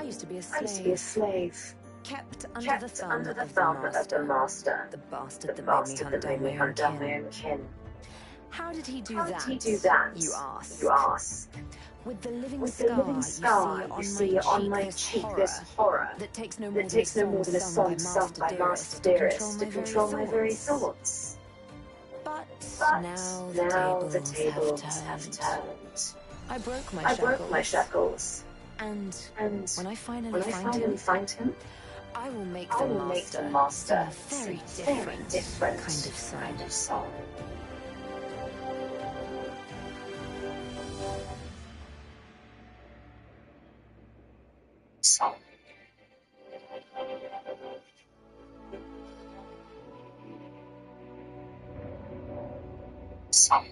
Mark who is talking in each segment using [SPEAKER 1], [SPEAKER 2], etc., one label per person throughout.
[SPEAKER 1] used to be a
[SPEAKER 2] I used to be a slave.
[SPEAKER 1] kept
[SPEAKER 2] Kept under the thumb of the master.
[SPEAKER 1] The bastard
[SPEAKER 2] The
[SPEAKER 1] that
[SPEAKER 2] bastard
[SPEAKER 1] made me hunt down my own kin.
[SPEAKER 2] kin.
[SPEAKER 1] How did he do
[SPEAKER 2] How
[SPEAKER 1] that?
[SPEAKER 2] did he do that?
[SPEAKER 1] You ask.
[SPEAKER 2] You ask.
[SPEAKER 1] With the living
[SPEAKER 2] With
[SPEAKER 1] scar,
[SPEAKER 2] the living scar,
[SPEAKER 1] you
[SPEAKER 2] you
[SPEAKER 1] see
[SPEAKER 2] see
[SPEAKER 1] on
[SPEAKER 2] on
[SPEAKER 1] my
[SPEAKER 2] my
[SPEAKER 1] cheek
[SPEAKER 2] cheek
[SPEAKER 1] this
[SPEAKER 2] this
[SPEAKER 1] horror
[SPEAKER 2] horror
[SPEAKER 1] that takes no
[SPEAKER 2] that takes no more than a song sung by Master Dearest to control my very thoughts.
[SPEAKER 1] But
[SPEAKER 2] But
[SPEAKER 1] now
[SPEAKER 2] the
[SPEAKER 1] tables
[SPEAKER 2] tables
[SPEAKER 1] have
[SPEAKER 2] have
[SPEAKER 1] turned.
[SPEAKER 2] turned.
[SPEAKER 1] I broke my
[SPEAKER 2] I
[SPEAKER 1] shackles.
[SPEAKER 2] broke my shackles.
[SPEAKER 1] And when I finally
[SPEAKER 2] find him,
[SPEAKER 1] I will make
[SPEAKER 2] I will make the master
[SPEAKER 1] sing
[SPEAKER 2] sing
[SPEAKER 1] a
[SPEAKER 2] a very different
[SPEAKER 1] kind of song.
[SPEAKER 2] Song. Song.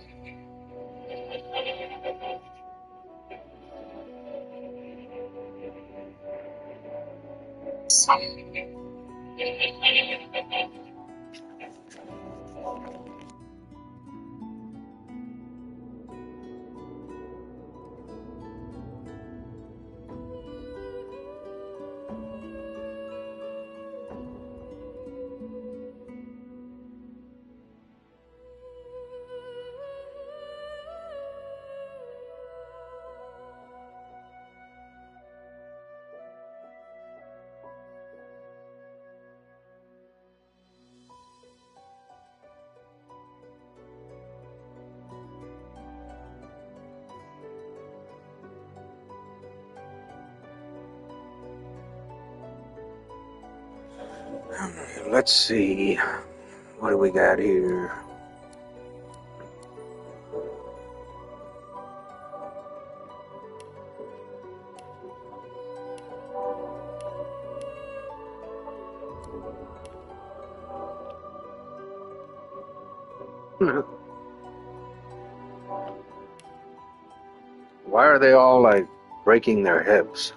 [SPEAKER 3] Let's see. What do we got here? Why are they all like breaking their hips?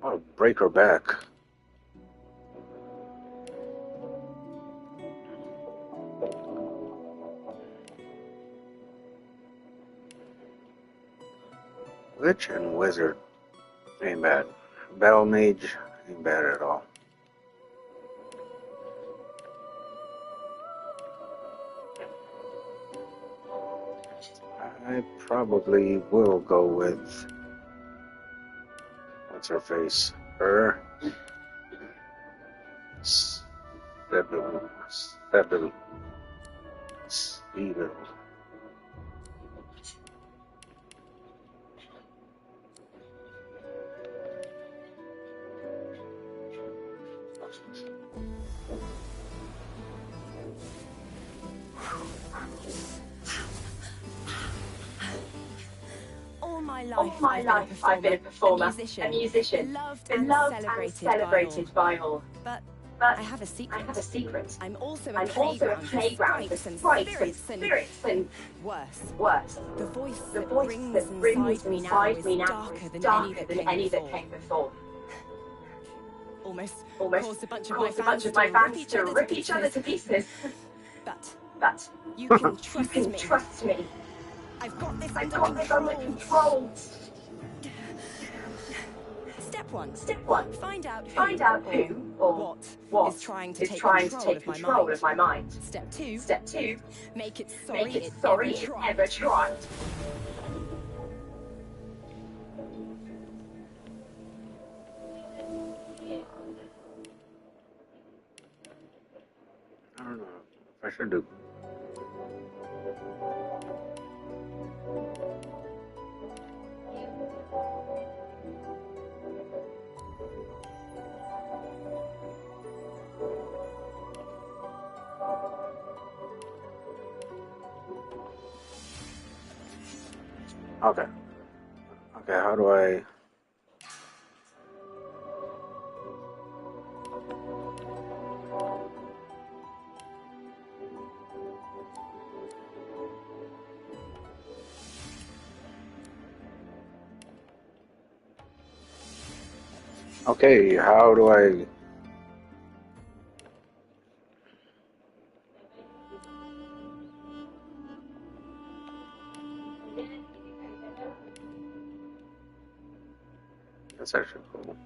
[SPEAKER 3] I'll break her back. Witch and wizard ain't bad. Battle mage ain't bad at all. I probably will go with what's her face? Her. Steven.
[SPEAKER 1] All my life,
[SPEAKER 2] I've been a performer,
[SPEAKER 1] a musician,
[SPEAKER 2] beloved and celebrated by all.
[SPEAKER 1] But
[SPEAKER 2] I
[SPEAKER 1] have a secret.
[SPEAKER 2] have a secret.
[SPEAKER 1] I'm also
[SPEAKER 2] I'm also a playground for sprites and spirits and worse.
[SPEAKER 1] The voice
[SPEAKER 2] The
[SPEAKER 1] that
[SPEAKER 2] voice
[SPEAKER 1] rings
[SPEAKER 2] that rings
[SPEAKER 1] inside me now
[SPEAKER 2] inside me
[SPEAKER 1] is
[SPEAKER 2] now
[SPEAKER 1] darker
[SPEAKER 2] is
[SPEAKER 1] than any that came before. Almost caused a bunch of my fans to rip each other to pieces. But you can trust me. I've got this under control. Step one. Find out who or what is trying to take control of my mind. Step two. Make it sorry it ever tried.
[SPEAKER 3] I don't know if I should do. Okay, how do I... Okay, how do I... That's actually cool.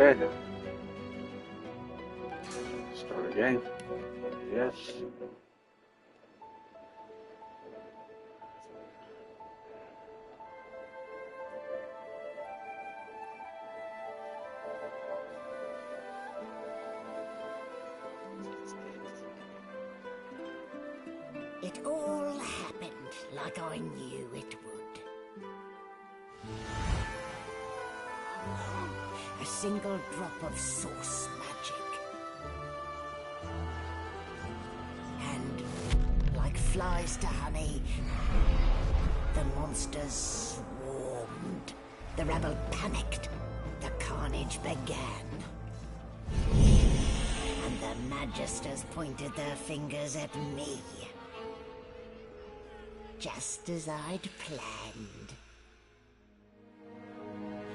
[SPEAKER 3] Okay. Start again. Yes.
[SPEAKER 4] It all happened like I knew it would. A single drop of source magic. And, like flies to honey, the monsters swarmed. The rebel panicked. The carnage began. And the Magisters pointed their fingers at me. Just as I'd planned.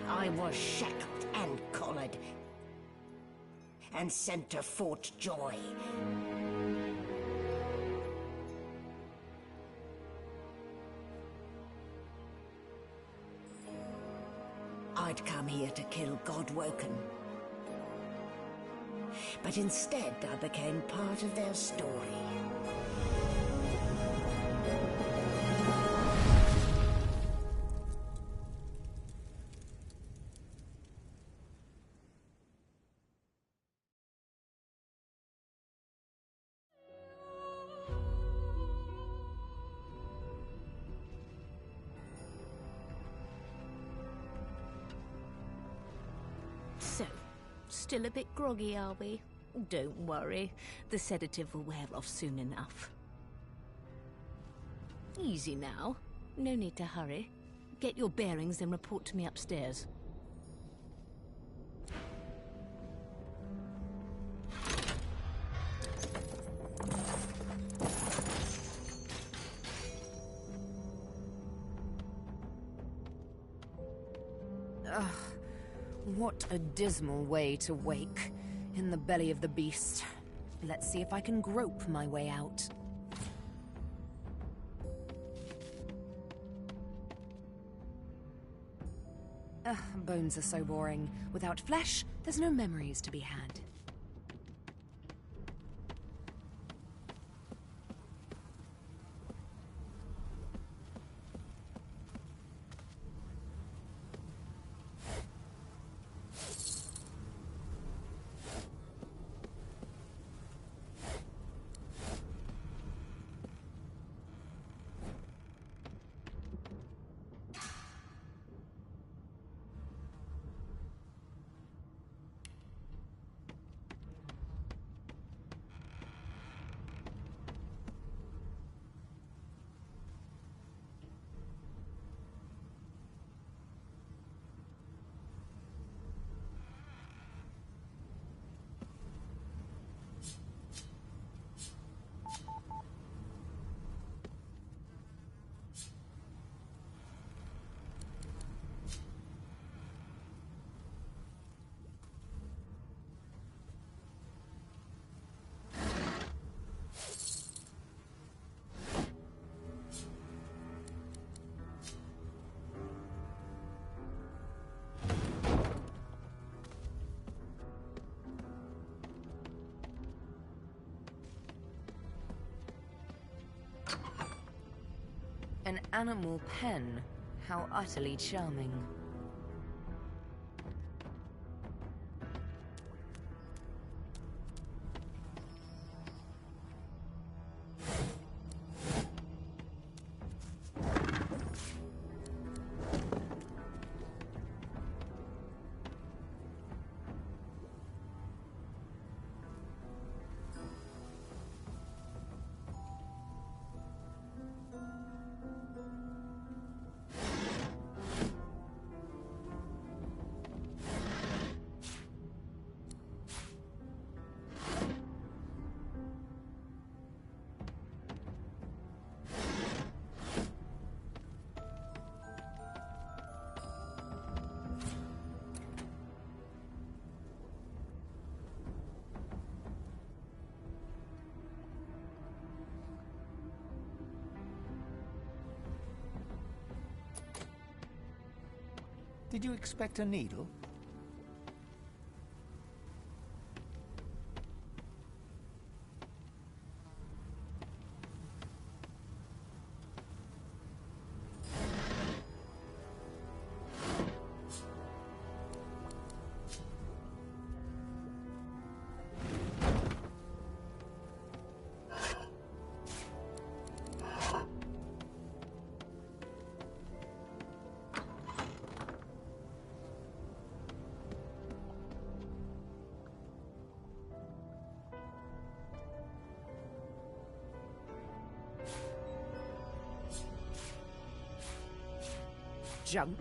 [SPEAKER 4] I was shackled and collared, and sent to Fort Joy. I'd come here to kill Godwoken. But instead I became part of their story.
[SPEAKER 5] So, still a bit groggy, are we? Don't worry, the sedative will wear off soon enough. Easy now. No need to hurry. Get your bearings and report to me upstairs.
[SPEAKER 6] Ugh. What a dismal way to wake, in the belly of the beast. Let's see if I can grope my way out. Ugh, bones are so boring. Without flesh, there's no memories to be had. An animal pen. How utterly charming.
[SPEAKER 7] Did you expect a needle?
[SPEAKER 6] Junk.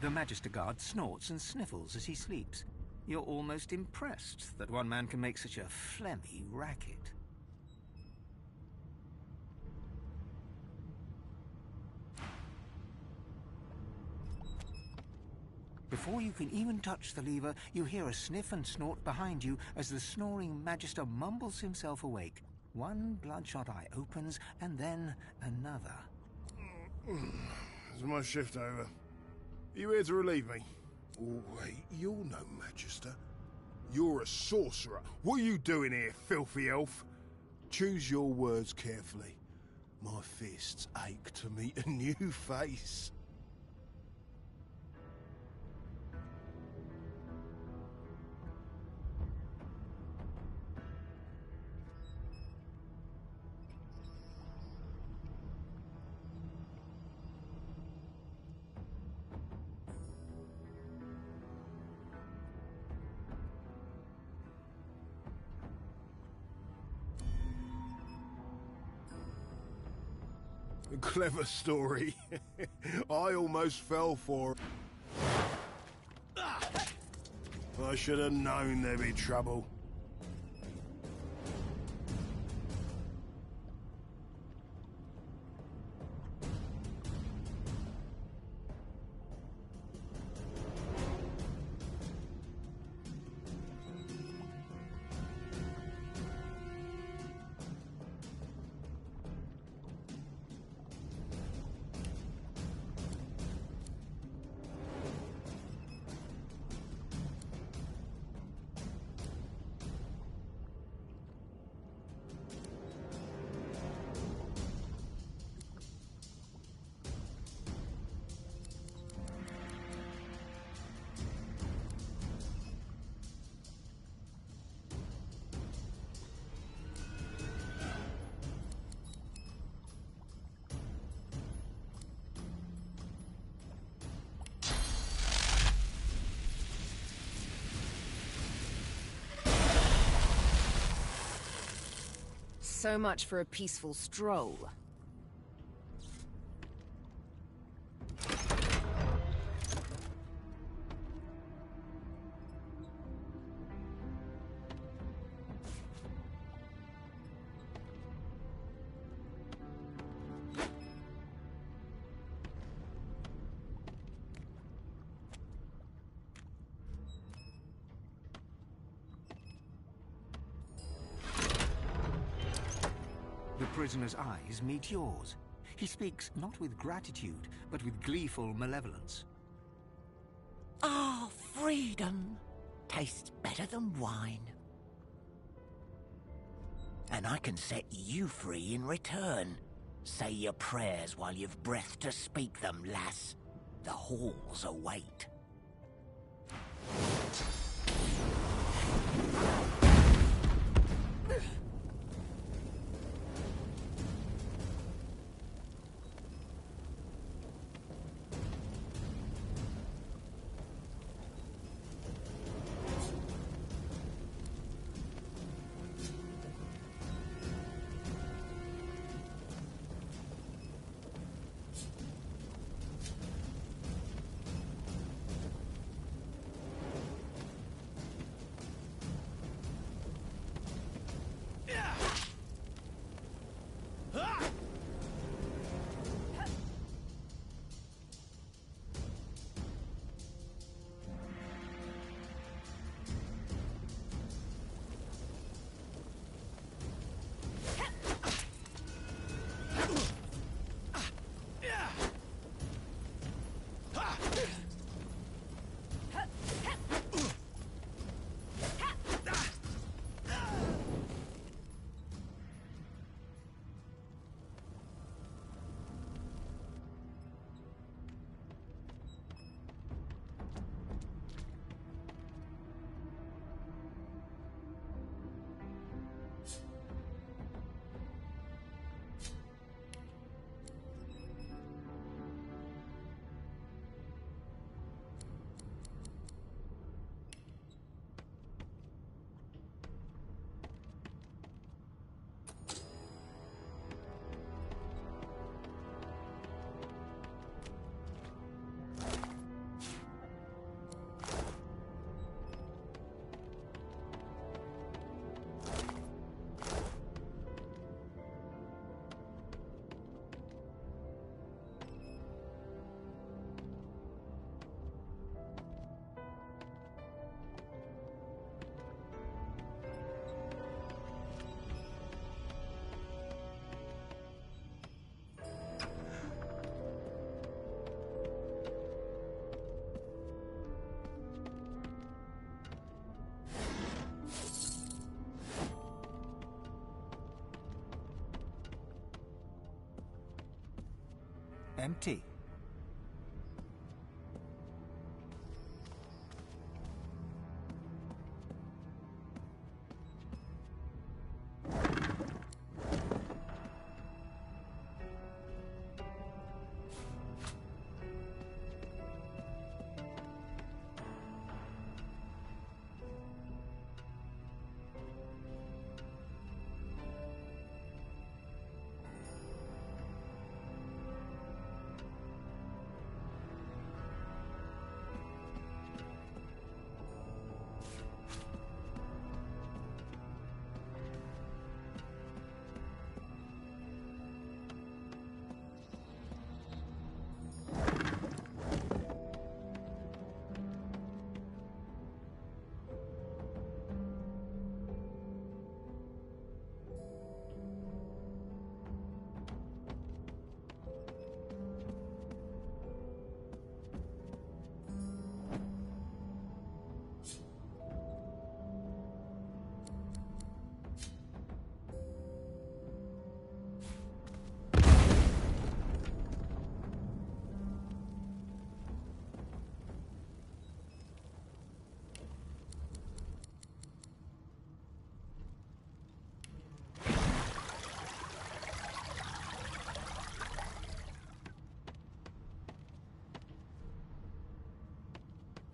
[SPEAKER 7] The Magister Guard snorts and sniffles as he sleeps. You're almost impressed that one man can make such a phlegmy racket. Before you can even touch the lever, you hear a sniff and snort behind you as the snoring Magister mumbles himself awake. One bloodshot eye opens, and then another.
[SPEAKER 8] Is my shift over? Are you here to relieve me? Oh, wait, you're no Magister. You're a sorcerer. What are you doing here, filthy elf? Choose your words carefully. My fists ache to meet a new face. A clever story. I almost fell for it. I should have known there'd be trouble.
[SPEAKER 6] So much for a peaceful stroll.
[SPEAKER 7] The prisoner's eyes meet yours. He speaks not with gratitude, but with gleeful malevolence.
[SPEAKER 4] Ah, freedom tastes better than wine. And I can set you free in return. Say your prayers while you've breath to speak them, lass. The halls await.
[SPEAKER 7] Empty.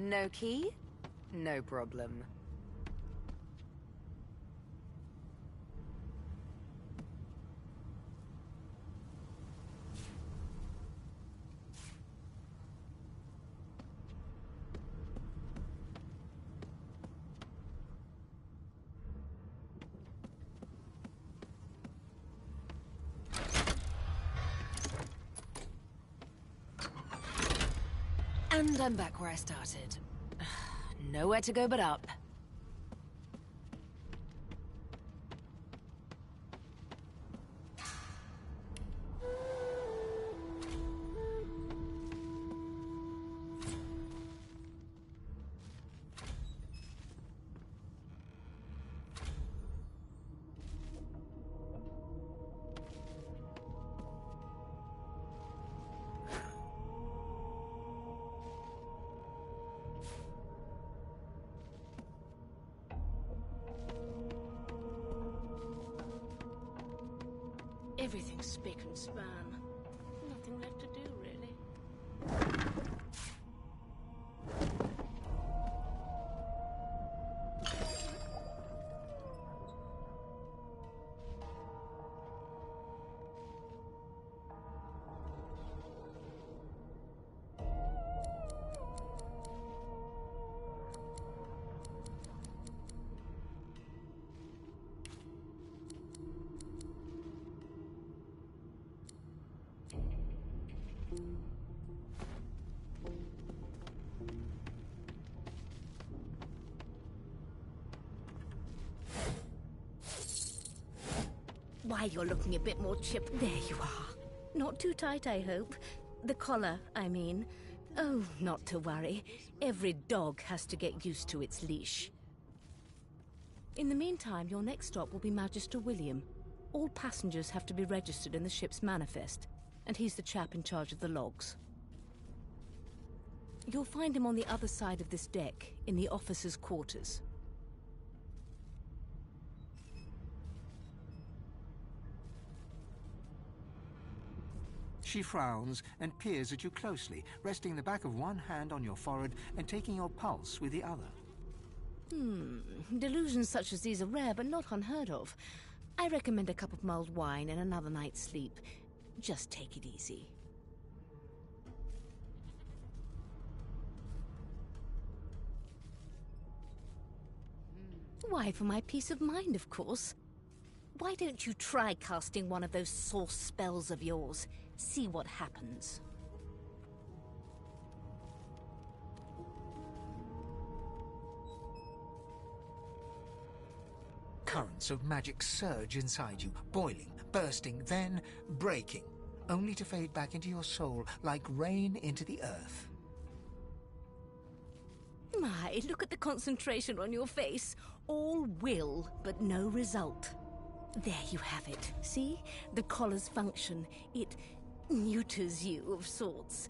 [SPEAKER 6] No key? No problem. And I'm back where I started. Nowhere to go but up.
[SPEAKER 5] Everything's spick and span. Nothing left to do, really. Why, you're looking a bit more chipped. There you are. Not too tight, I hope. The collar, I mean. Oh, not to worry. Every dog has to get used to its leash. In the meantime, your next stop will be Magister William. All passengers have to be registered in the ship's manifest, and he's the chap in charge of the logs. You'll find him on the other side of this deck, in the officers' quarters.
[SPEAKER 7] She frowns and peers at you closely, resting the back of one hand on your forehead and taking your pulse with the other.
[SPEAKER 5] Delusions such as these are rare, but not unheard of. I recommend a cup of mulled wine and another night's sleep. Just take it easy. Why, for my peace of mind, of course. Why don't you try casting one of those source spells of yours? See what happens.
[SPEAKER 7] Currents of magic surge inside you, boiling, bursting, then breaking, only to fade back into your soul like rain into the earth.
[SPEAKER 5] My, look at the concentration on your face. All will, but no result. There you have it. See? The collar's function. It neuters you of sorts.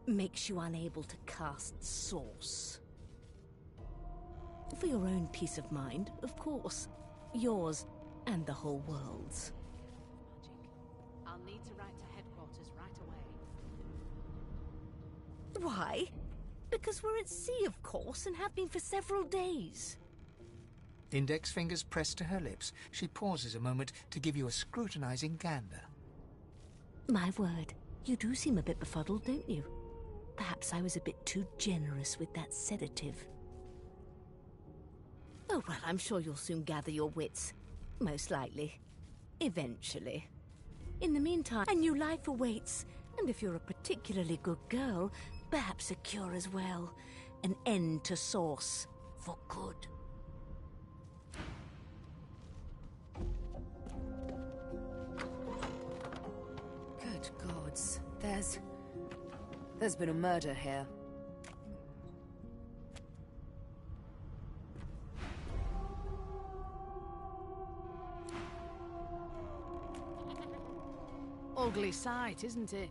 [SPEAKER 5] Makes you unable to cast source. For your own peace of mind, of course. Yours and the whole world's.
[SPEAKER 9] I'll need to write to headquarters right away.
[SPEAKER 5] Why? Because we're at sea, of course, and have been for several days.
[SPEAKER 7] Index fingers pressed to her lips, she pauses a moment to give you a scrutinizing gander.
[SPEAKER 5] My word, you do seem a bit befuddled, don't you? Perhaps I was a bit too generous with that sedative. Oh, well, I'm sure you'll soon gather your wits. Most likely. Eventually. In the meantime, a new life awaits. And if you're a particularly good girl, perhaps a cure as well. An end to Source. For good.
[SPEAKER 6] Good gods. There's been a murder here.
[SPEAKER 9] Ugly sight, isn't it?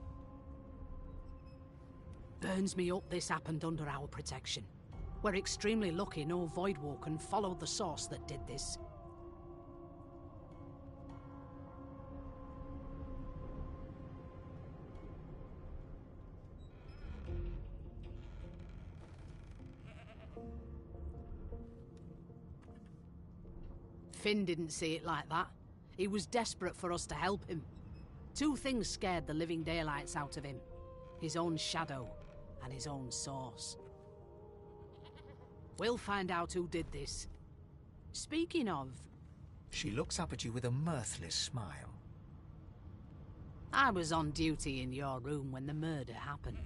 [SPEAKER 9] Burns me up this happened under our protection. We're extremely lucky no Voidwalker followed the source that did this. Finn didn't see it like that. He was desperate for us to help him. Two things scared the living daylights out of him. His own shadow and his own source. We'll find out who did this. Speaking of...
[SPEAKER 7] She looks up at you with a mirthless smile.
[SPEAKER 9] I was on duty in your room when the murder happened.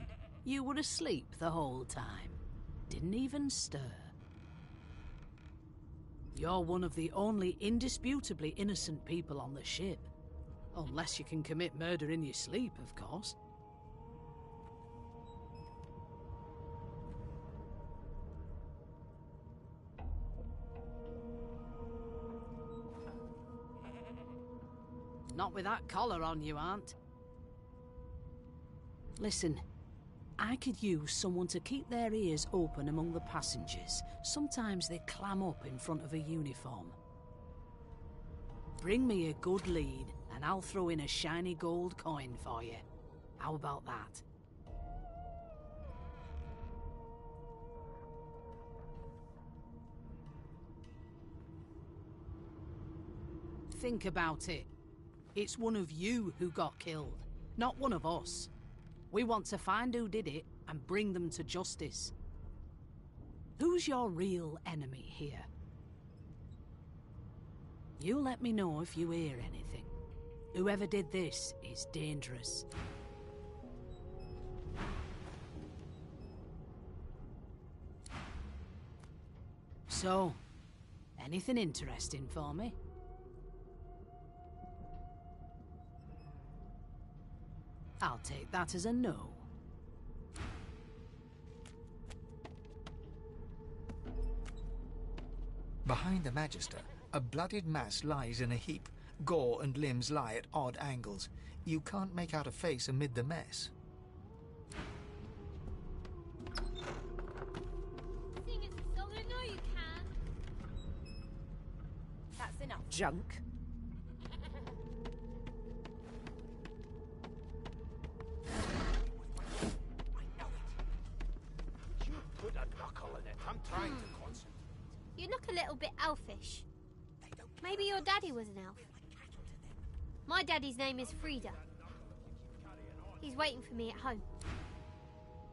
[SPEAKER 9] You were asleep the whole time. Didn't even stir. You're one of the only indisputably innocent people on the ship. Unless you can commit murder in your sleep, of course. Not with that collar on, you aren't. Listen, I could use someone to keep their ears open among the passengers. Sometimes they clam up in front of a uniform. Bring me a good lead, and I'll throw in a shiny gold coin for you. How about that? Think about it. It's one of you who got killed, not one of us. We want to find who did it and bring them to justice. Who's your real enemy here? You let me know if you hear anything. Whoever did this is dangerous. So, anything interesting for me? I'll take that as a no.
[SPEAKER 7] Behind the Magister, a bloodied mass lies in a heap. Gore and limbs lie at odd angles. You can't make out a face amid the mess.
[SPEAKER 10] Sing us a song, I know you can.
[SPEAKER 6] That's enough, junk.
[SPEAKER 4] Put a knuckle in it. I'm trying to concentrate.
[SPEAKER 10] You look a little bit elfish. Maybe your daddy was an elf. My daddy's name is Frida. He's waiting for me at home.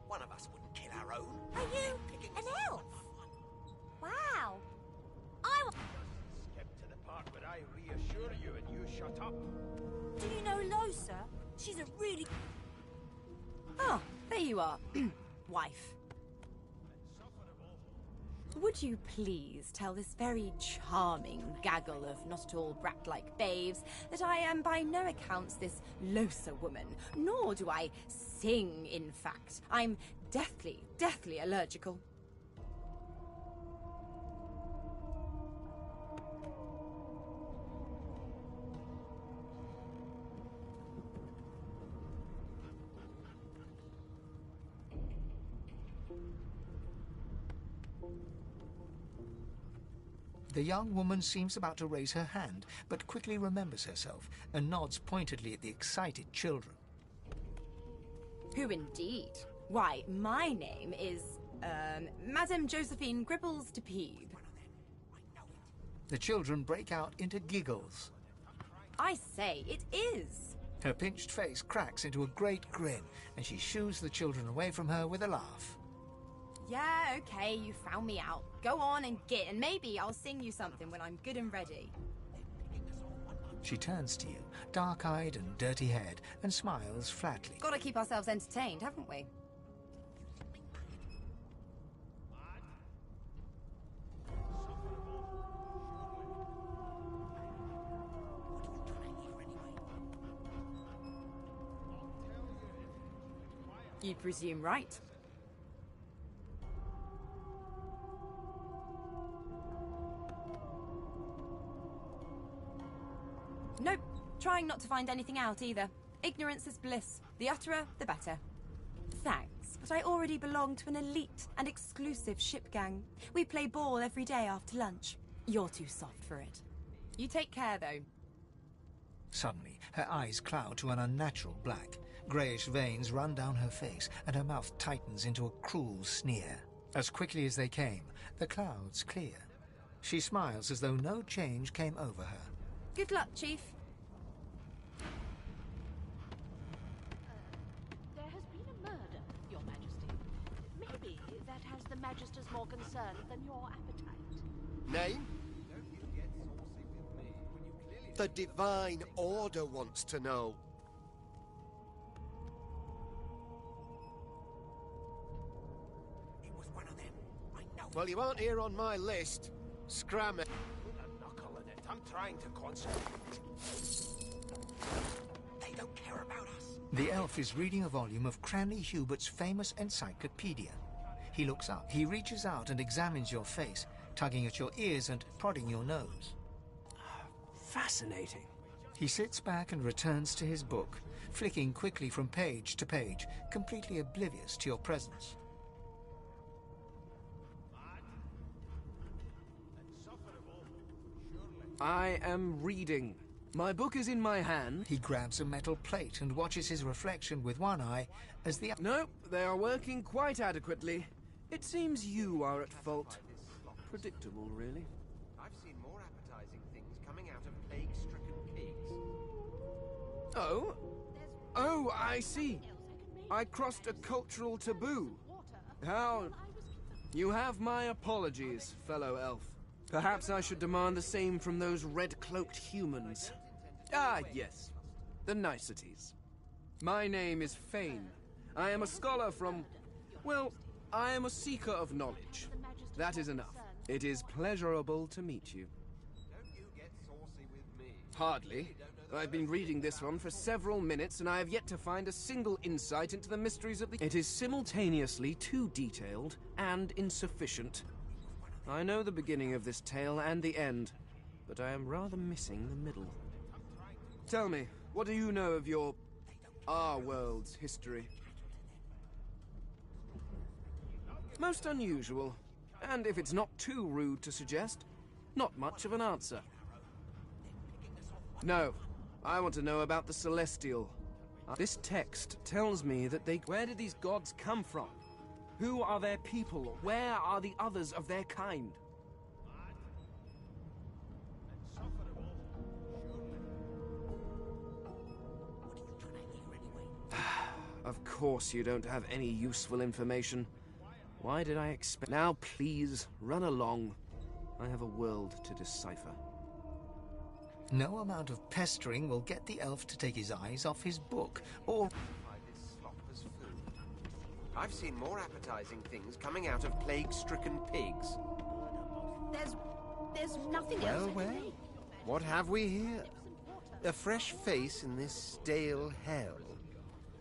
[SPEAKER 4] One of us wouldn't kill our own.
[SPEAKER 11] Are you an elf? Wow.
[SPEAKER 4] Skip to the part where I reassure you and you shut up.
[SPEAKER 11] Do you know Losa? She's a really...
[SPEAKER 6] Oh, there you are. Wife. Would you please tell this very charming gaggle of not-at-all brat-like babes that I am by no accounts this Losa woman, nor do I sing, in fact. I'm deathly allergical.
[SPEAKER 7] The young woman seems about to raise her hand, but quickly remembers herself and nods pointedly at the excited children.
[SPEAKER 6] Who indeed? Why, my name is, Madame Josephine Gribbles de Peeb.
[SPEAKER 7] The children break out into giggles.
[SPEAKER 6] I say, it is.
[SPEAKER 7] Her pinched face cracks into a great grin, and she shoos the children away from her with a laugh.
[SPEAKER 6] Yeah, okay, you found me out. Go on and get, and maybe I'll sing you something when I'm good and ready.
[SPEAKER 7] She turns to you, dark-eyed and dirty-haired, and smiles flatly.
[SPEAKER 6] Gotta keep ourselves entertained, haven't we? You presume right. Nope. Trying not to find anything out either. Ignorance is bliss. The utterer, the better. Thanks, but I already belong to an elite and exclusive ship gang. We play ball every day after lunch. You're too soft for it. You take care, though.
[SPEAKER 7] Suddenly, her eyes cloud to an unnatural black. Greyish veins run down her face, and her mouth tightens into a cruel sneer. As quickly as they came, the clouds clear. She smiles as though no change came over her.
[SPEAKER 6] Good luck, Chief.
[SPEAKER 12] There has been a murder, Your Majesty. Maybe that has the Magister's more concerned than your appetite.
[SPEAKER 13] Name? The Divine Order wants to know. Well, you aren't here on my list. Scram it.
[SPEAKER 4] Put a knuckle in it. I'm trying to concentrate. They don't care about us.
[SPEAKER 7] The elf is reading a volume of Cranley Hubert's famous encyclopedia. He looks up, he reaches out and examines your face, tugging at your ears and prodding your nose.
[SPEAKER 14] Fascinating.
[SPEAKER 7] He sits back and returns to his book, flicking quickly from page to page, completely oblivious to your presence.
[SPEAKER 14] I am reading. My book is in my hand.
[SPEAKER 7] He grabs a metal plate and watches his reflection with one eye as the...
[SPEAKER 14] No, they are working quite adequately. It seems you are at fault. Predictable, really.
[SPEAKER 13] I've seen more appetizing things coming out of plague-stricken pigs.
[SPEAKER 14] Oh? Oh, I see. I crossed a cultural taboo. How... You have my apologies, fellow elf. Perhaps I should demand the same from those red-cloaked humans. Ah, yes. The niceties. My name is Fane. I am a scholar from... Well, I am a seeker of knowledge. That is enough. It is pleasurable to meet you.
[SPEAKER 13] Don't you get saucy with me.
[SPEAKER 14] Hardly. I've been reading this one for several minutes, and I have yet to find a single insight into the mysteries of the... It is simultaneously too detailed and insufficient. I know the beginning of this tale and the end, but I am rather missing the middle. Tell me, what do you know of our world's history? Most unusual, and if it's not too rude to suggest, not much of an answer. No, I want to know about the Celestial. This text tells me that they... Where did these gods come from? Who are their people? Where are the others of their kind? Of course you don't have any useful information. Why did I expect... Now please, run along. I have a world to decipher.
[SPEAKER 7] No amount of pestering will get the elf to take his eyes off his book, or...
[SPEAKER 13] I've seen more appetizing things coming out of plague-stricken pigs.
[SPEAKER 9] There's nothing else.
[SPEAKER 13] Well, what have we here? A fresh face in this stale hell.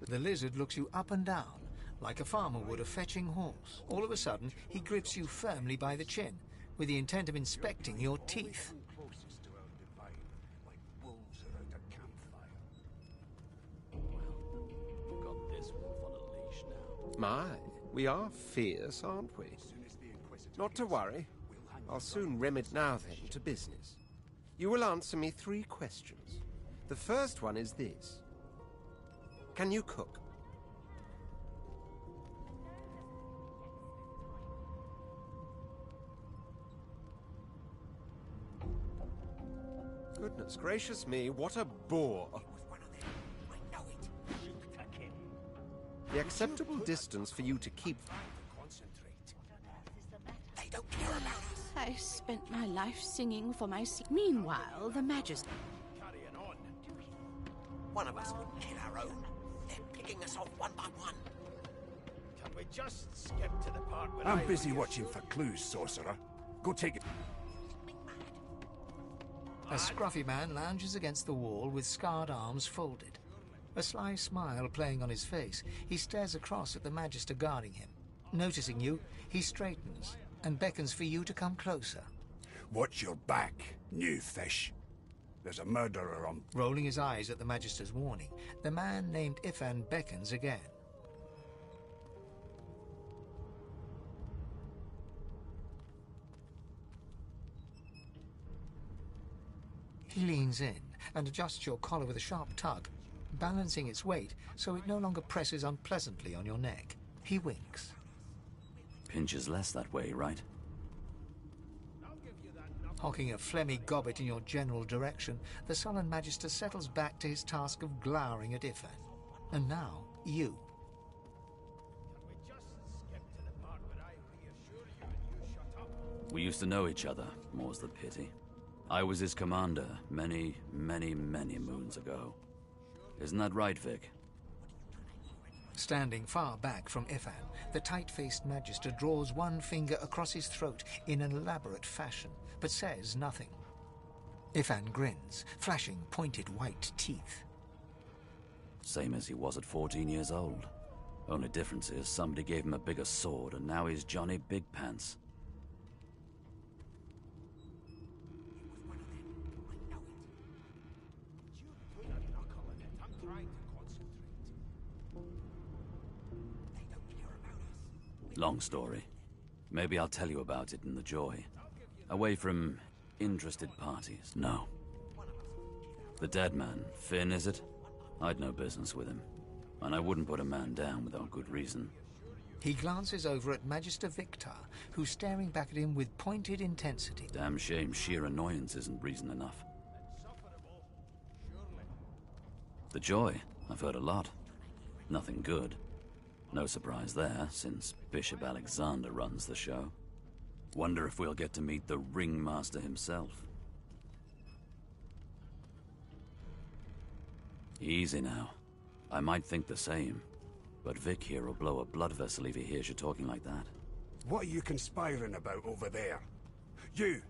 [SPEAKER 7] The lizard looks you up and down, like a farmer would a fetching horse. All of a sudden, he grips you firmly by the chin, with the intent of inspecting your teeth.
[SPEAKER 13] My, we are fierce, aren't we? Not to worry. I'll soon remit now then to business. You will answer me 3 questions. The first one is this. Can you cook? Goodness gracious me, what a bore. The acceptable distance for you to keep...
[SPEAKER 4] They don't care about us.
[SPEAKER 9] I spent my life singing for my... Meanwhile, the Majesty...
[SPEAKER 4] Carrying on. One of us wouldn't kill our own. They're picking us off one by one. Can we just skip to the part where
[SPEAKER 15] I'm busy watching for clues, sorcerer. Go take it.
[SPEAKER 7] A scruffy man lounges against the wall with scarred arms folded. A sly smile playing on his face, he stares across at the Magister guarding him. Noticing you, he straightens and beckons for you to come closer.
[SPEAKER 15] Watch your back, new fish. There's a murderer on...
[SPEAKER 7] Rolling his eyes at the Magister's warning, the man named Ifan beckons again. He leans in and adjusts your collar with a sharp tug, balancing its weight so it no longer presses unpleasantly on your neck. He winks.
[SPEAKER 16] Pinches less that way, right?
[SPEAKER 7] Hocking a phlegmy gobbet in your general direction, the sullen Magister settles back to his task of glowering at Ifan. And now, you.
[SPEAKER 16] We used to know each other, more's the pity. I was his commander many, many, many moons ago. Isn't that right, Vic?
[SPEAKER 7] Standing far back from Ifan, the tight-faced Magister draws one finger across his throat in an elaborate fashion, but says nothing. Ifan grins, flashing pointed white teeth.
[SPEAKER 16] Same as he was at 14 years old. Only difference is somebody gave him a bigger sword and now he's Johnny Big Pants. Long story. Maybe I'll tell you about it in the Joy. Away from interested parties, no. The dead man, Finn, is it? I'd no business with him. And I wouldn't put a man down without good reason.
[SPEAKER 7] He glances over at Magister Victor, who's staring back at him with pointed intensity.
[SPEAKER 16] Damn shame sheer annoyance isn't reason enough. The Joy, I've heard a lot. Nothing good. No surprise there, since Bishop Alexander runs the show. Wonder if we'll get to meet the Ringmaster himself. Easy now. I might think the same, but Vic here will blow a blood vessel if he hears you talking like that.
[SPEAKER 15] What are you conspiring about over there? You,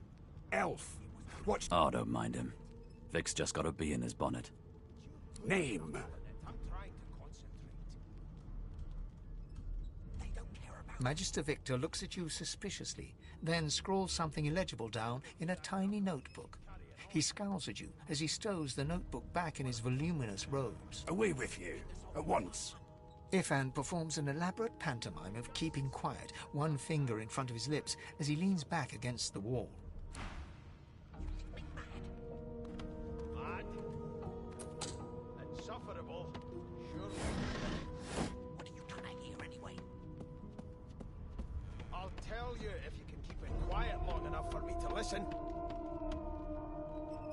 [SPEAKER 15] elf. What's...
[SPEAKER 16] Oh, don't mind him. Vic's just got a bee in his bonnet.
[SPEAKER 15] Name?
[SPEAKER 7] Magister Victor looks at you suspiciously, then scrawls something illegible down in a tiny notebook. He scowls at you as he stows the notebook back in his voluminous robes.
[SPEAKER 15] Away with you, at once.
[SPEAKER 7] Ifan performs an elaborate pantomime of keeping quiet, one finger in front of his lips as he leans back against the wall.
[SPEAKER 17] Mad? Insufferable? Surely.
[SPEAKER 4] What are you trying to hear anyway?
[SPEAKER 17] I'll tell you if you can keep it quiet long enough for me to listen.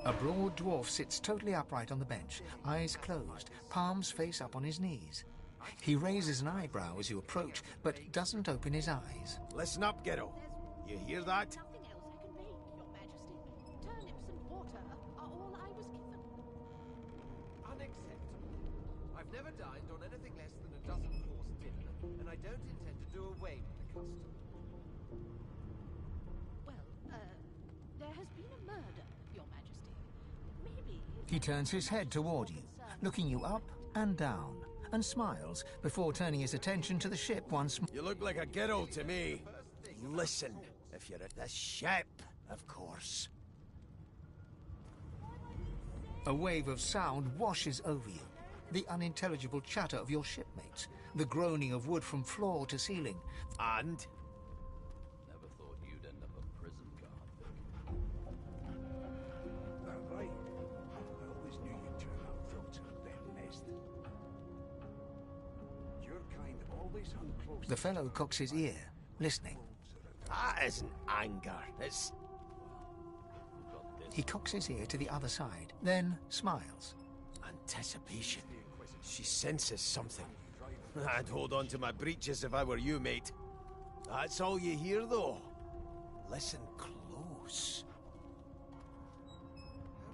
[SPEAKER 7] A broad dwarf sits totally upright on the bench, eyes closed, palms face up on his knees. He raises an eyebrow as you approach, but doesn't open his eyes.
[SPEAKER 17] Listen up, Ghetto. You hear that?
[SPEAKER 12] Nothing else I can make, Your Majesty. Turnips and water are all I was given.
[SPEAKER 13] Unacceptable. I've never dined on anything less than a dozen-course dinner, and I don't intend to do away with the custom.
[SPEAKER 12] Well, there has been a murder, Your Majesty. Maybe...
[SPEAKER 7] He turns his head toward you, looking you up and down, and smiles before turning his attention to the ship once more.
[SPEAKER 17] You look like a Ghetto to me. Listen, if you're at the ship, of course.
[SPEAKER 7] A wave of sound washes over you. The unintelligible chatter of your shipmates, the groaning of wood from floor to ceiling.
[SPEAKER 17] And?
[SPEAKER 16] Never thought you'd end up a prison guard.
[SPEAKER 15] That right? I always knew you'd turn out fruits of their nest. Your kind always hung close.
[SPEAKER 7] The fellow cocks his ear, listening.
[SPEAKER 17] That isn't anger, it's...
[SPEAKER 7] He cocks his ear to the other side, then smiles.
[SPEAKER 17] Anticipation. She senses something. I'd hold on to my breeches if I were you, mate. That's all you hear, though. Listen close.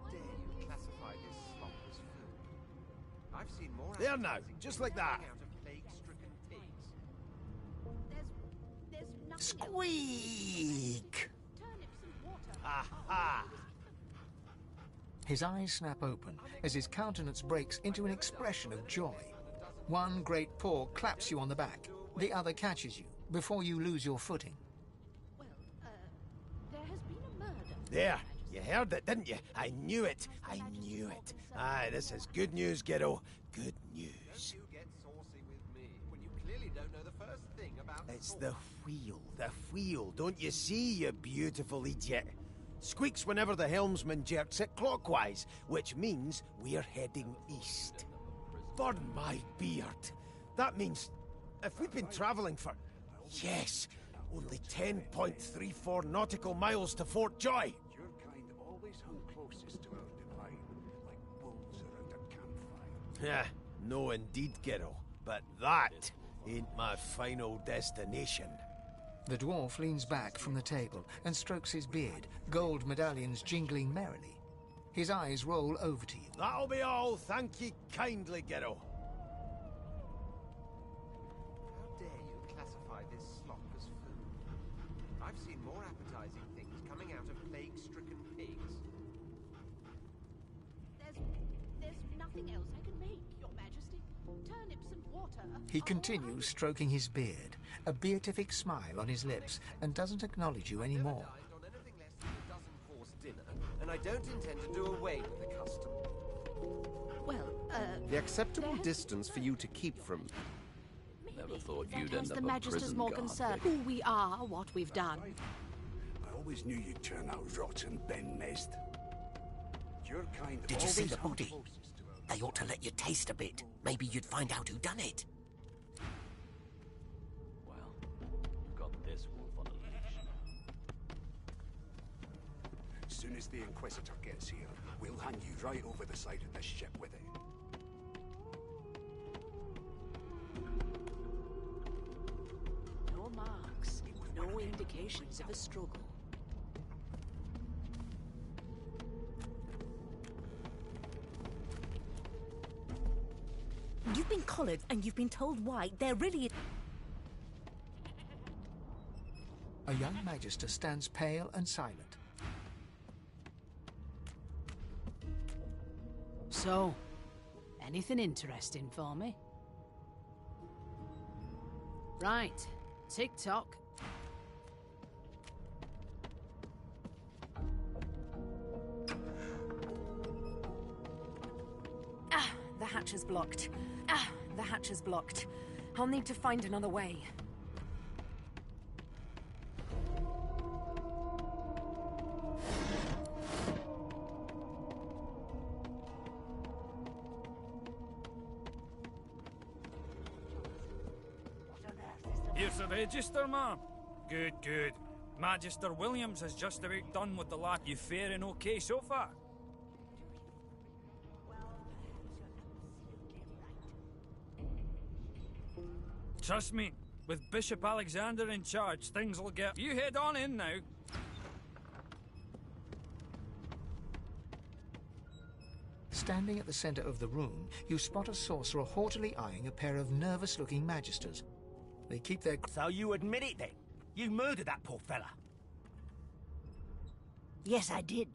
[SPEAKER 13] How dare you classify this slop as food? I've seen more...
[SPEAKER 17] There now, just like that.
[SPEAKER 13] ...out of plague-stricken pigs.
[SPEAKER 12] There's nothing
[SPEAKER 7] Squeak!
[SPEAKER 12] Turnips and water.
[SPEAKER 17] Aha!
[SPEAKER 7] His eyes snap open as his countenance breaks into an expression of joy. One great paw claps you on the back. The other catches you before you lose your footing.
[SPEAKER 12] Well, there has been a murder.
[SPEAKER 17] There, you heard it, didn't you? I knew it. I knew it. Aye, this is good news, Ghetto. Good news.
[SPEAKER 13] Don't you get saucy with me when you clearly don't know the first thing about...
[SPEAKER 17] It's the wheel. The wheel. Don't you see, you beautiful idiot? Squeaks whenever the helmsman jerks it clockwise, which means we're heading east. For my beard. That means if we've been travelling for, yes, only 10.34 nautical miles to Fort Joy.
[SPEAKER 15] Your kind always hung closest to our divine, like wolves around a campfire.
[SPEAKER 17] Yeah, no indeed, Ghetto. But that ain't my final destination.
[SPEAKER 7] The dwarf leans back from the table and strokes his beard, gold medallions jingling merrily. His eyes roll over to you.
[SPEAKER 17] That'll be all, thank ye kindly, Ghetto.
[SPEAKER 13] this slop as food. I've seen more appetizing things coming out of plague-stricken pigs.
[SPEAKER 12] There's nothing else I can make, Your Majesty. Turnips and water.
[SPEAKER 7] He continues stroking his beard, a beatific smile on his lips, and doesn't acknowledge you anymore.
[SPEAKER 13] On anything less than a dozen-course dinner, and I don't intend to do away with the custom.
[SPEAKER 9] Well,
[SPEAKER 13] The acceptable distance for you to keep from...
[SPEAKER 16] Never thought
[SPEAKER 9] that
[SPEAKER 16] you'd
[SPEAKER 9] has
[SPEAKER 16] end
[SPEAKER 9] the
[SPEAKER 16] up a
[SPEAKER 9] Magister's
[SPEAKER 16] prison
[SPEAKER 9] more
[SPEAKER 16] guard.
[SPEAKER 9] concerned who we are, what we've done.
[SPEAKER 15] I always knew you'd turn out rotten, Ben Mest. Your kind
[SPEAKER 4] Did you see the
[SPEAKER 15] always
[SPEAKER 4] body?
[SPEAKER 15] come closest to our
[SPEAKER 4] They ought to let you taste a bit. Maybe you'd find out who done it.
[SPEAKER 16] Well, you've got this wolf on a leash.
[SPEAKER 15] As soon as the Inquisitor gets here, we'll hang you right over the side of this ship with it.
[SPEAKER 9] No marks, no indications of a struggle.
[SPEAKER 5] You've been collared and you've been told why. They're really...
[SPEAKER 7] A young Magister stands pale and silent.
[SPEAKER 9] So, anything interesting for me? Right, tick-tock.
[SPEAKER 18] The hatch is blocked. The hatch is blocked. I'll need to find another way.
[SPEAKER 19] Here's the register, ma'am. Good, good. Magister Williams has just about done with the lad. You faring okay so far? Trust me, with Bishop Alexander in charge, things will get... You head on in now.
[SPEAKER 7] Standing at the center of the room, you spot a sorcerer haughtily eyeing a pair of nervous-looking Magisters. They keep their...
[SPEAKER 20] So you admit it then? You murdered that poor fella?
[SPEAKER 21] Yes, I did.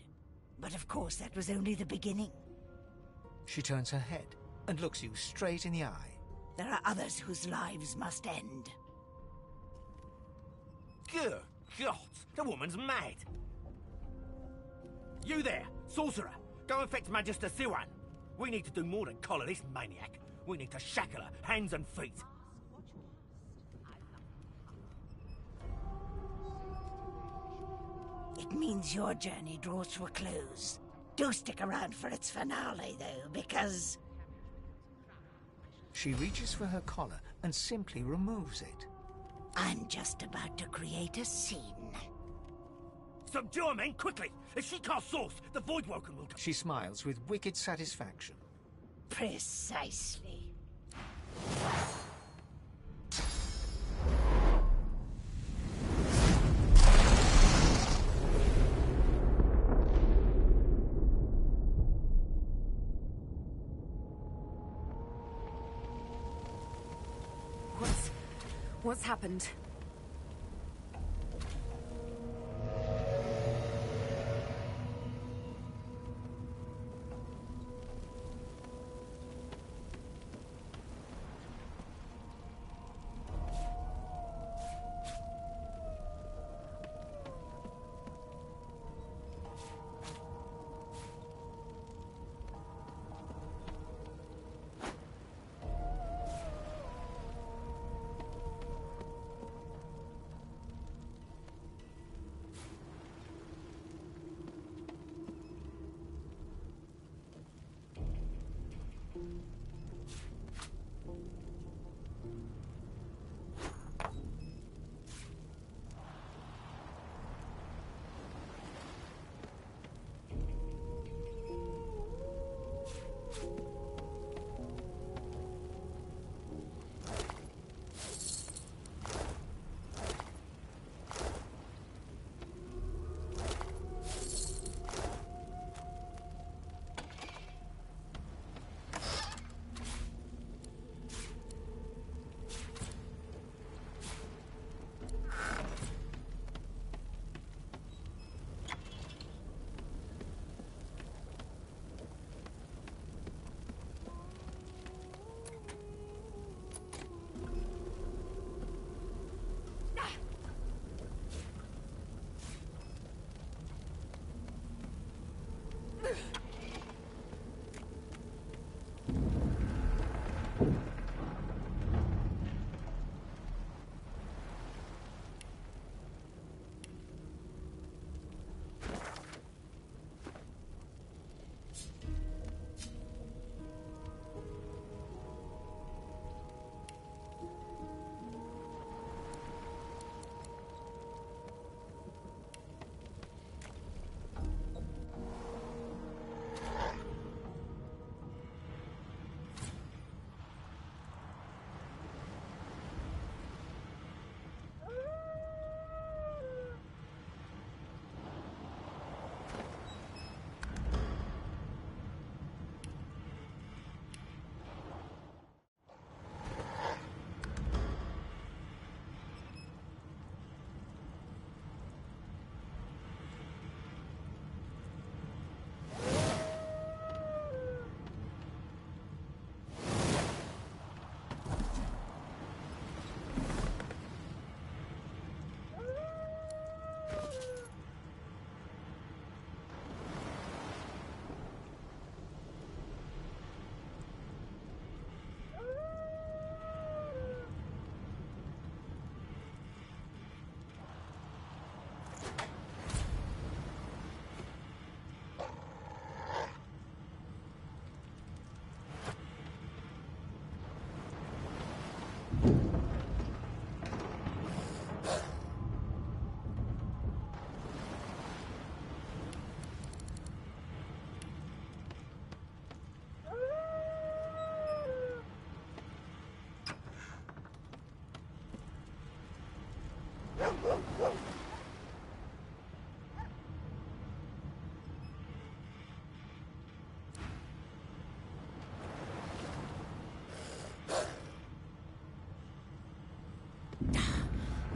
[SPEAKER 21] But of course, that was only the beginning.
[SPEAKER 7] She turns her head and looks you straight in the eye.
[SPEAKER 21] There are others whose lives must end.
[SPEAKER 20] Good God, the woman's mad. You there, sorcerer, go and fetch Magister Siwan. We need to do more than collar this maniac. We need to shackle her, hands and feet.
[SPEAKER 21] It means your journey draws to a close. Do stick around for its finale, though, because...
[SPEAKER 7] She reaches for her collar and simply removes it.
[SPEAKER 21] I'm just about to create a scene.
[SPEAKER 20] Subdue her, men, quickly! If she casts source, the Voidwoken will...
[SPEAKER 7] She smiles with wicked satisfaction.
[SPEAKER 21] Precisely.
[SPEAKER 18] What's happened?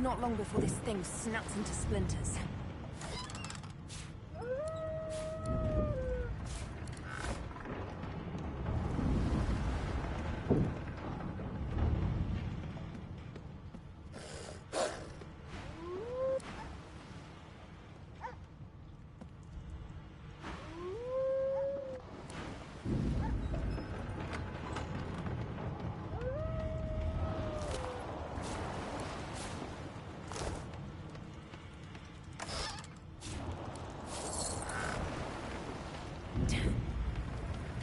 [SPEAKER 18] Not long before this thing snaps into splinters.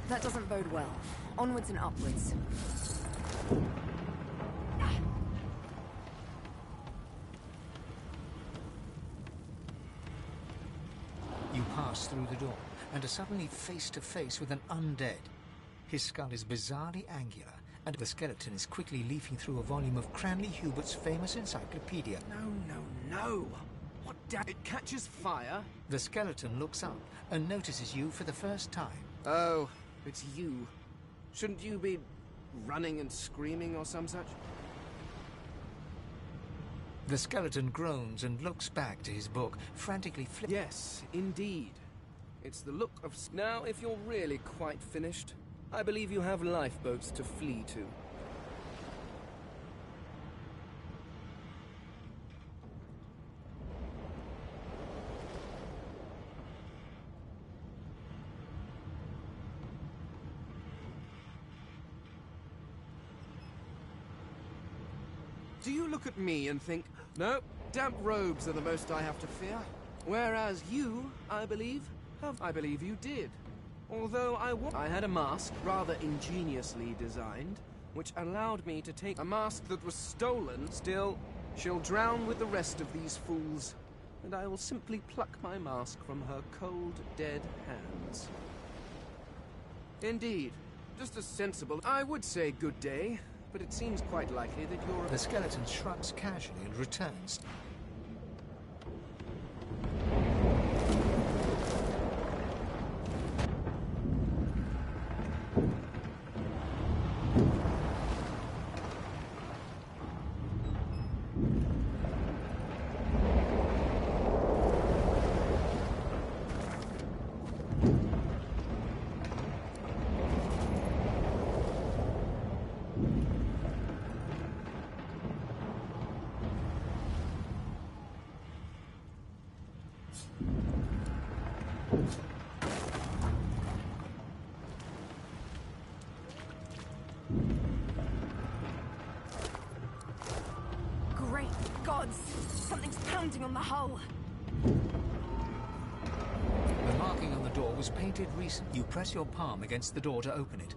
[SPEAKER 18] That doesn't bode well. Onwards and upwards.
[SPEAKER 7] You pass through the door and are suddenly face to face with an undead. His skull is bizarrely angular, and the skeleton is quickly leafing through a volume of Cranley Hubert's famous encyclopedia.
[SPEAKER 14] No. What it catches fire?
[SPEAKER 7] The skeleton looks up and notices you for the first time.
[SPEAKER 14] Oh, it's you. Shouldn't you be running and screaming or some such?
[SPEAKER 7] The skeleton groans and looks back to his book, frantically flipping.
[SPEAKER 14] Yes, indeed. It's the look of... Now, if you're really quite finished, I believe you have lifeboats to flee to. Do you look at me and think, no, damp robes are the most I have to fear? Whereas you, I believe you did. Although I had a mask, rather ingeniously designed, which allowed me to take a mask that was stolen. Still, she'll drown with the rest of these fools, and I will simply pluck my mask from her cold, dead hands. Indeed, just as sensible. I would say good day, but it seems quite likely that you're...
[SPEAKER 7] The skeleton shrugs casually and returns.
[SPEAKER 18] Great gods! Something's pounding on the hull!
[SPEAKER 7] The marking on the door was painted recently. You press your palm against the door to open it.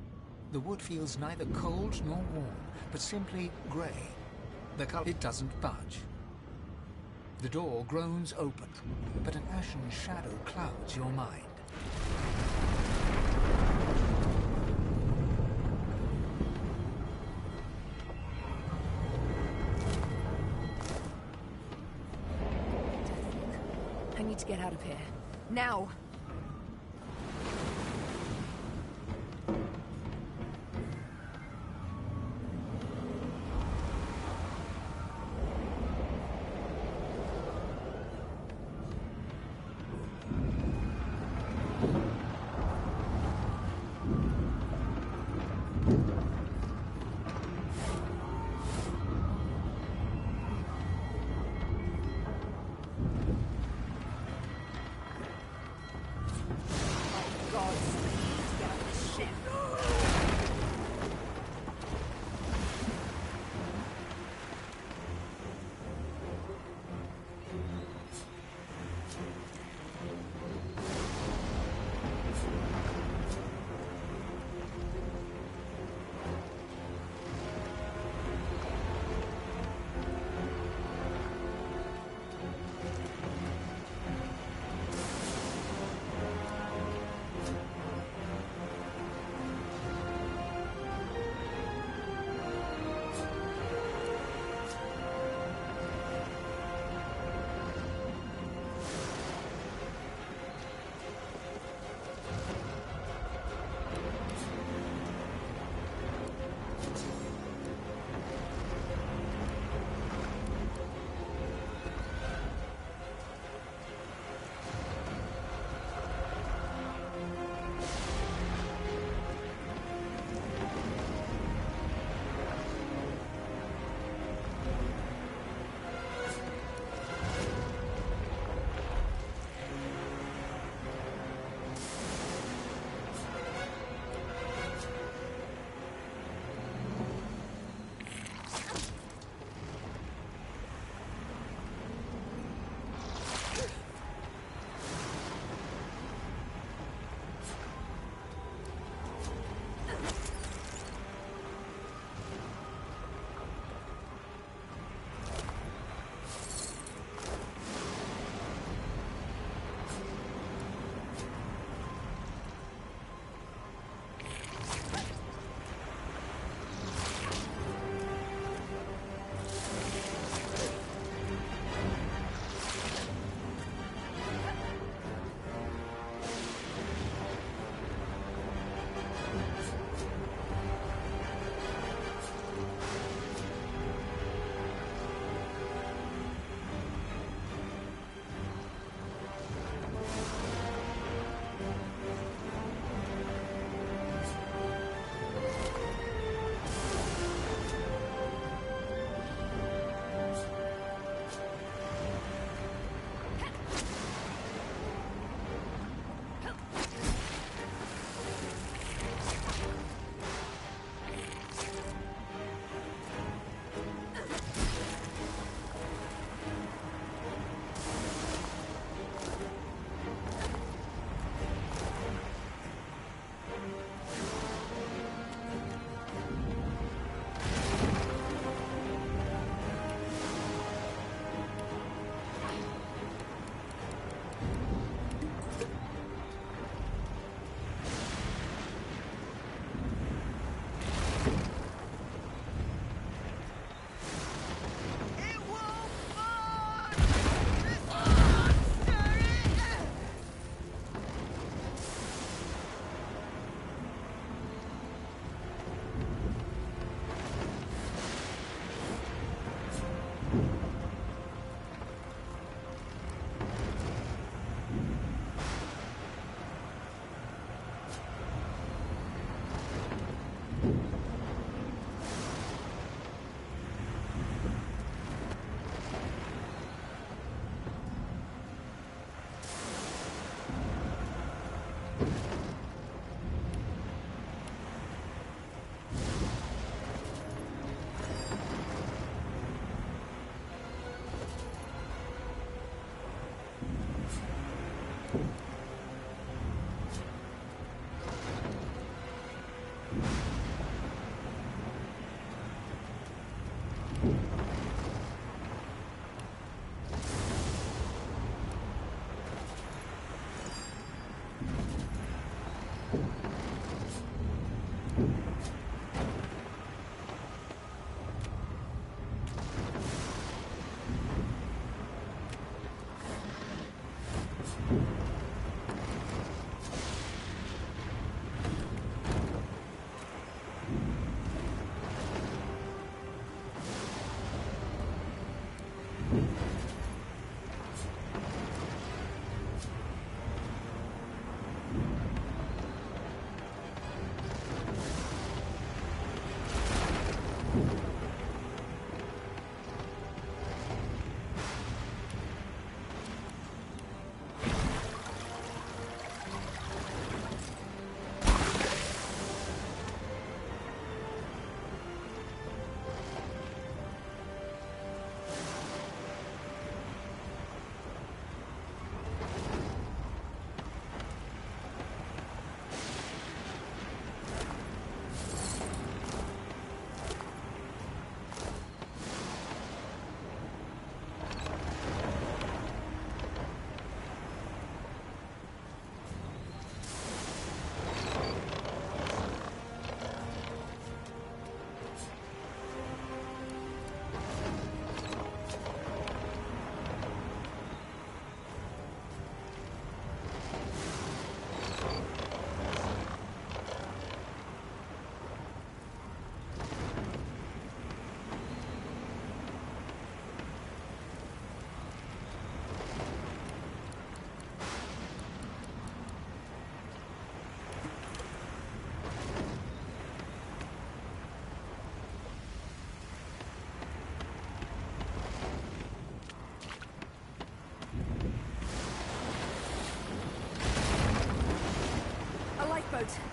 [SPEAKER 7] The wood feels neither cold nor warm, but simply grey. The color... It doesn't budge. The door groans open, but an ashen shadow clouds your mind.
[SPEAKER 18] I need to get out of here. Now!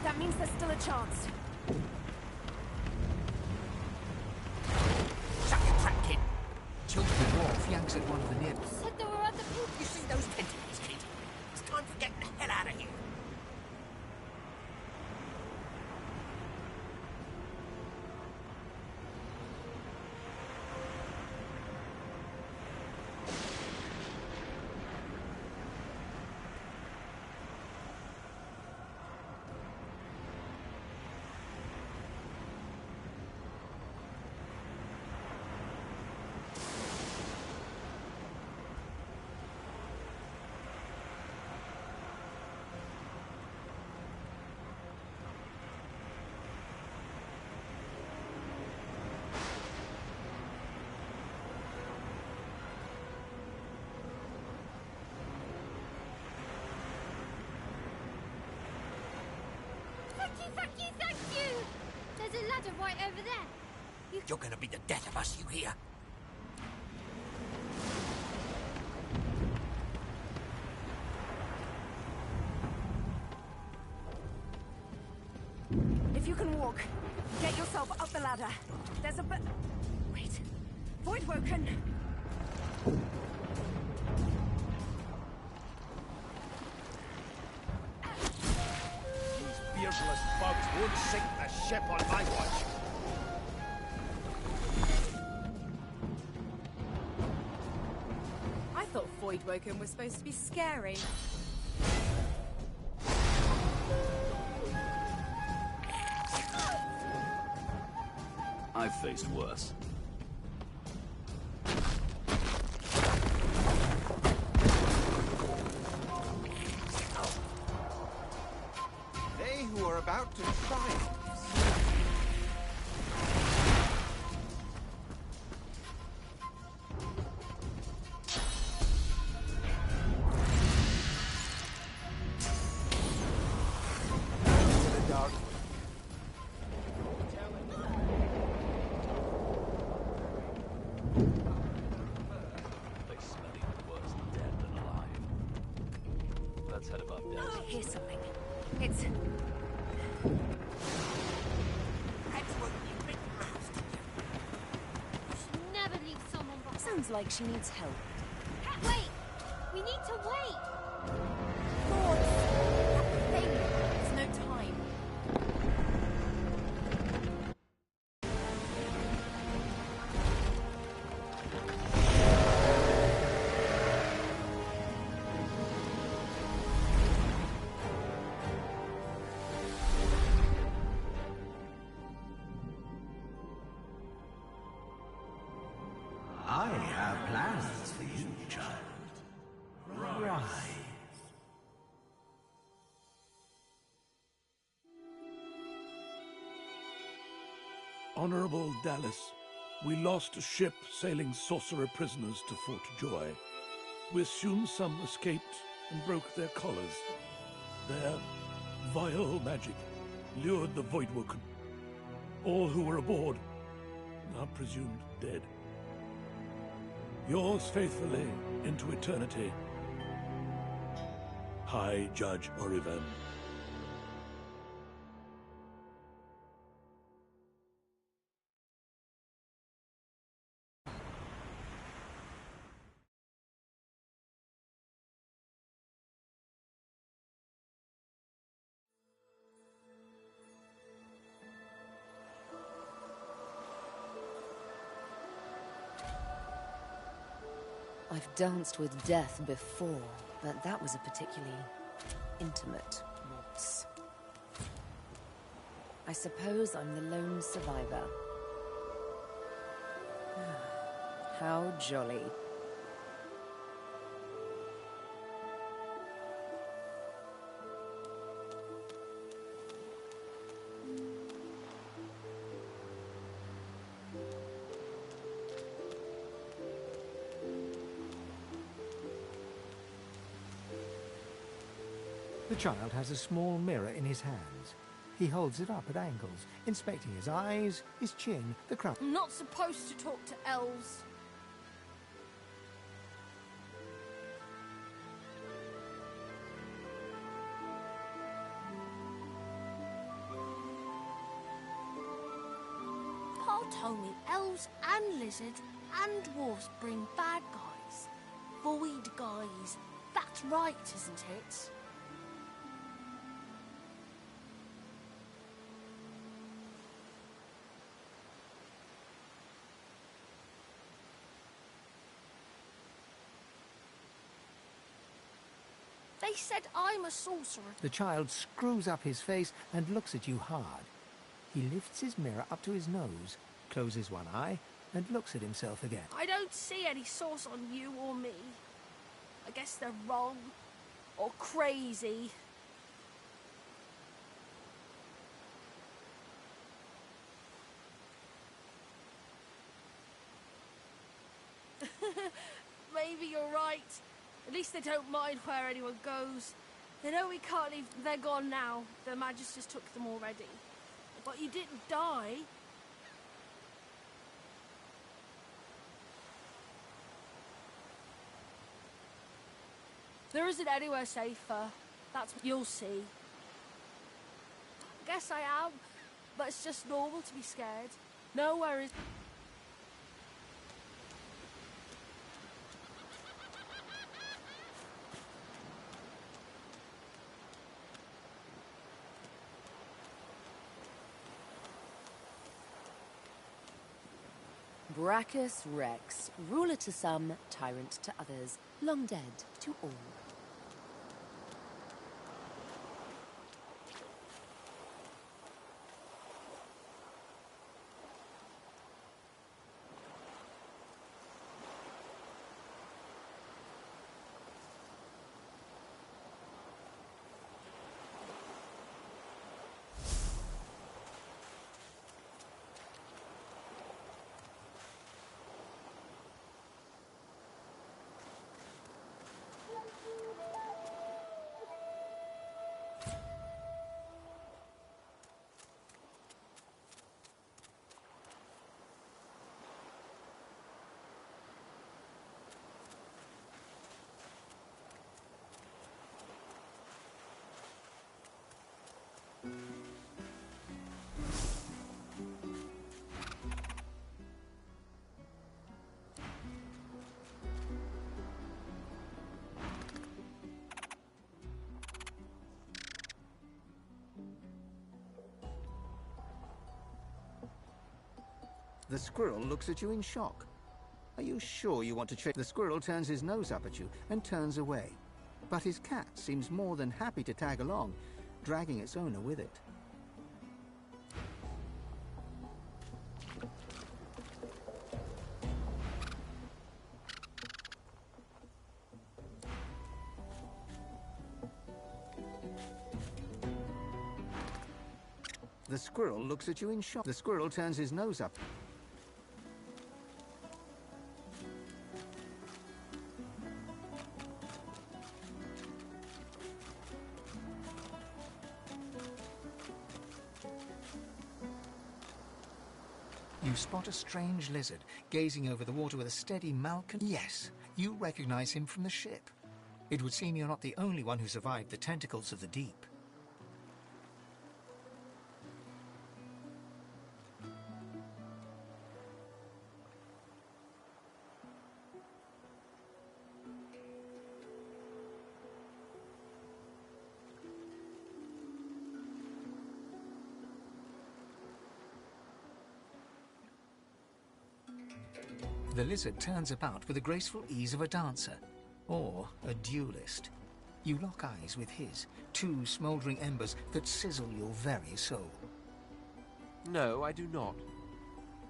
[SPEAKER 18] That means there's still a chance.
[SPEAKER 4] Shut your trap, kid.
[SPEAKER 7] Children the dwarf yanks at one of the nibs.
[SPEAKER 10] Said there were other people.
[SPEAKER 4] You see those tentacles, kid? It's time for getting the hell out of here.
[SPEAKER 10] Thank you! There's a ladder right over there.
[SPEAKER 4] You're gonna be the death of us, you hear?
[SPEAKER 18] If you can walk, get yourself up the ladder. There's a wait. Voidwoken!
[SPEAKER 17] These beardless bugs won't sink the ship on my watch.
[SPEAKER 6] I thought Voidwoken was supposed to be scary.
[SPEAKER 16] I've faced worse.
[SPEAKER 13] They who are about to triumph.
[SPEAKER 16] They smell even worse dead than alive. Let's head above deck.
[SPEAKER 18] Here's something. It's...
[SPEAKER 10] Never leave someone behind.
[SPEAKER 18] Sounds like she needs help.
[SPEAKER 10] Wait! We need to wait!
[SPEAKER 18] There's no time.
[SPEAKER 2] I have plans for you, child. Rise.
[SPEAKER 15] Honorable Dallas, we lost a ship sailing sorcerer prisoners to Fort Joy. We assume some escaped and broke their collars. Their vile magic lured the Voidwoken. All who were aboard are presumed dead. Yours faithfully into eternity, High Judge Oriven.
[SPEAKER 18] I've danced with death before, but that was a particularly intimate waltz. I suppose I'm the lone survivor. How jolly.
[SPEAKER 7] The child has a small mirror in his hands. He holds it up at angles, inspecting his eyes, his chin, the crown.
[SPEAKER 22] I'm not supposed to talk to elves. Pa told me elves and lizards and dwarves bring bad guys. Void guys. That's right, isn't it? They said I'm a sorcerer.
[SPEAKER 7] The child screws up his face and looks at you hard. He lifts his mirror up to his nose, closes one eye, and looks at himself again.
[SPEAKER 22] I don't see any source on you or me. I guess they're wrong. Or crazy. Maybe you're right. At least they don't mind where anyone goes. They know we can't leave. They're gone now. The Magisters took them already. But you didn't die. There isn't anywhere safer. That's what you'll see. I guess I am, but it's just normal to be scared. Nowhere is...
[SPEAKER 18] Brachus Rex, ruler to some, tyrant to others, long dead to all.
[SPEAKER 1] The squirrel looks at you in shock. Are you sure you want to check? The squirrel turns his nose up at you and turns away. But his cat seems more than happy to tag along, dragging its owner with it. The squirrel looks at you in shock. The squirrel turns his nose up. You spot a strange lizard gazing over the water with a steady malcon. Yes, you recognize him from the ship. It would seem you're not the only one who survived the tentacles of the deep. The lizard turns about with the graceful ease of a dancer, or a duelist. You lock eyes with his, two smouldering embers that sizzle your very soul.
[SPEAKER 13] No, I do not.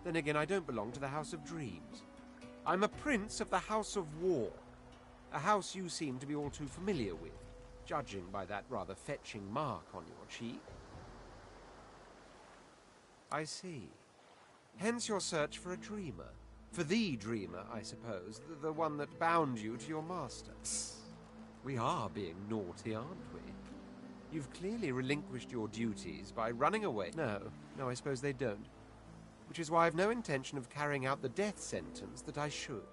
[SPEAKER 13] Then again, I don't belong to the House of Dreams. I'm a prince of the House of War, a house you seem to be all too familiar with, judging by that rather fetching mark on your cheek. I see. Hence your search for a dreamer. For the dreamer, I suppose, the one that bound you to your master. We are being naughty, aren't we? You've clearly relinquished your duties by running away. No, I suppose they don't. Which is why I've no intention of carrying out the death sentence that I should.